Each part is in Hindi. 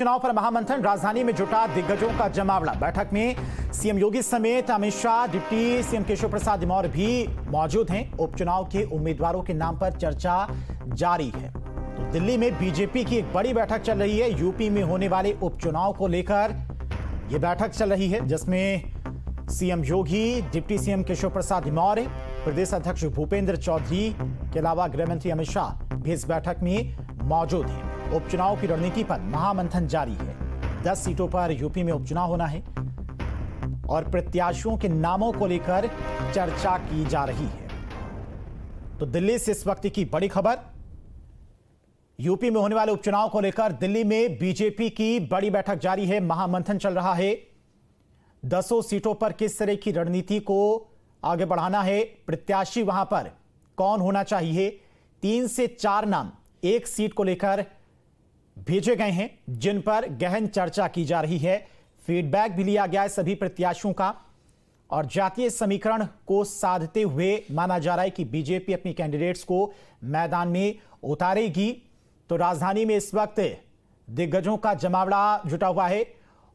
चुनाव पर महामंथन, राजधानी में जुटा दिग्गजों का जमावड़ा। बैठक में सीएम योगी समेत अमित शाह, डिप्टी सीएम केशव प्रसाद मौर्य भी मौजूद हैं। उपचुनाव के उम्मीदवारों के नाम पर चर्चा जारी है। तो दिल्ली में बीजेपी की एक बड़ी बैठक चल रही है। यूपी में होने वाले उपचुनाव को लेकर यह बैठक चल रही है, जिसमें सीएम योगी, डिप्टी सीएम केशव प्रसाद मौर्य, प्रदेश अध्यक्ष भूपेंद्र चौधरी के अलावा गृहमंत्री अमित शाह भी इस बैठक में मौजूद हैं। उपचुनाव की रणनीति पर महामंथन जारी है। 10 सीटों पर यूपी में उपचुनाव होना है और प्रत्याशियों के नामों को लेकर चर्चा की जा रही है। तो दिल्ली से इस वक्त की बड़ी खबर, यूपी में होने वाले उपचुनाव को लेकर दिल्ली में बीजेपी की बड़ी बैठक जारी है। महामंथन चल रहा है। 10 सीटों पर किस तरह की रणनीति को आगे बढ़ाना है, प्रत्याशी वहां पर कौन होना चाहिए, 3 से 4 नाम एक सीट को लेकर भेजे गए हैं, जिन पर गहन चर्चा की जा रही है। फीडबैक भी लिया गया है सभी प्रत्याशियों का और जातीय समीकरण को साधते हुए माना जा रहा है कि बीजेपी अपनी कैंडिडेट्स को मैदान में उतारेगी। तो राजधानी में इस वक्त दिग्गजों का जमावड़ा जुटा हुआ है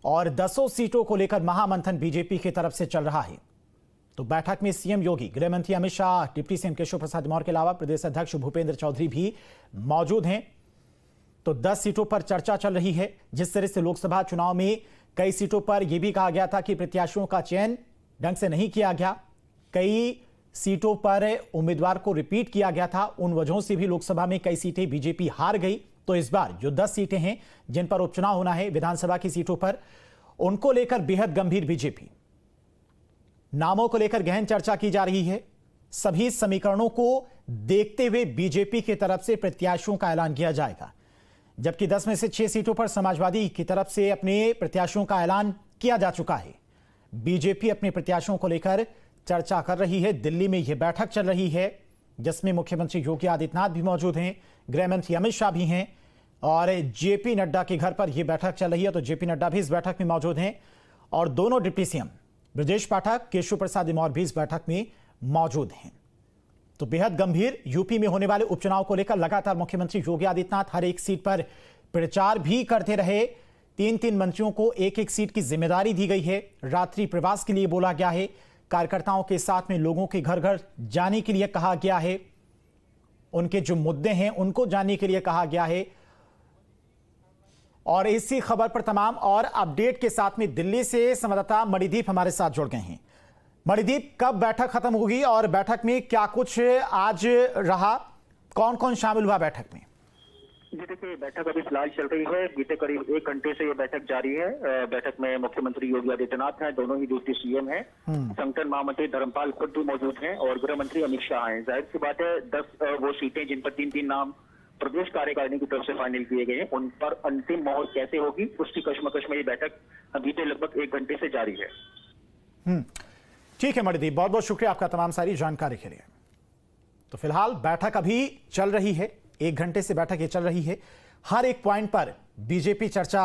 और 10 सीटों को लेकर महामंथन बीजेपी की तरफ से चल रहा है। तो बैठक में सीएम योगी, गृहमंत्री अमित शाह, डिप्टी सीएम केशव प्रसाद मौर्य के अलावा प्रदेश अध्यक्ष भूपेंद्र चौधरी भी मौजूद हैं। तो 10 सीटों पर चर्चा चल रही है। जिस तरह से लोकसभा चुनाव में कई सीटों पर यह भी कहा गया था कि प्रत्याशियों का चयन ढंग से नहीं किया गया, कई सीटों पर उम्मीदवार को रिपीट किया गया था, उन वजहों से भी लोकसभा में कई सीटें बीजेपी हार गई। तो इस बार जो 10 सीटें हैं जिन पर उपचुनाव होना है विधानसभा की सीटों पर, उनको लेकर बेहद गंभीर बीजेपी, नामों को लेकर गहन चर्चा की जा रही है। सभी समीकरणों को देखते हुए बीजेपी की तरफ से प्रत्याशियों का ऐलान किया जाएगा, जबकि 10 में से 6 सीटों पर समाजवादी की तरफ से अपने प्रत्याशियों का ऐलान किया जा चुका है। बीजेपी अपने प्रत्याशियों को लेकर चर्चा कर रही है। दिल्ली में यह बैठक चल रही है, जिसमें मुख्यमंत्री योगी आदित्यनाथ भी मौजूद हैं, गृहमंत्री अमित शाह भी हैं और जेपी नड्डा के घर पर यह बैठक चल रही है। तो जेपी नड्डा भी इस बैठक में मौजूद हैं और दोनों डिप्टी सीएम ब्रजेश पाठक, केशव प्रसाद मौर्य भी इस बैठक में मौजूद हैं। तो बेहद गंभीर यूपी में होने वाले उपचुनाव को लेकर लगातार मुख्यमंत्री योगी आदित्यनाथ हर एक सीट पर प्रचार भी करते रहे। 3-3 मंत्रियों को एक-एक सीट की जिम्मेदारी दी गई है। रात्रि प्रवास के लिए बोला गया है। कार्यकर्ताओं के साथ में लोगों के घर घर जाने के लिए कहा गया है। उनके जो मुद्दे हैं उनको जानने के लिए कहा गया है। और इसी खबर पर तमाम और अपडेट के साथ में दिल्ली से संवाददाता मणिदीप हमारे साथ जुड़ गए हैं। मणिदीप, कब बैठक खत्म होगी और बैठक में क्या कुछ आज रहा, कौन कौन शामिल हुआ बैठक में? जी देखिए, बैठक अभी फिलहाल चल रही है। बीते करीब 1 घंटे से ये बैठक जारी है। बैठक में मुख्यमंत्री योगी आदित्यनाथ हैं, दोनों ही डिप्टी सीएम हैं, संगठन महामंत्री धर्मपाल खुद भी मौजूद हैं और गृह मंत्री अमित शाह हैं। जाहिर सी बात है, 10 वो सीटें जिन पर 3-3 नाम प्रदेश कार्यकारिणी की तरफ से फाइनल किए गए हैं, उन पर अंतिम मोहर कैसे होगी, उसकी कश्मकश में ये बैठक बीते लगभग 1 घंटे से जारी है। ठीक है मणिदीप, बहुत बहुत शुक्रिया आपका तमाम सारी जानकारी के लिए। तो फिलहाल बैठक अभी चल रही है, 1 घंटे से बैठक ये चल रही है। हर एक पॉइंट पर बीजेपी चर्चा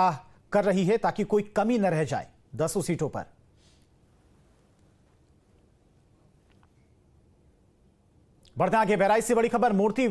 कर रही है ताकि कोई कमी न रह जाए 10 सीटों पर। बढ़ते आगे, बहराइच से बड़ी खबर, मूर्ति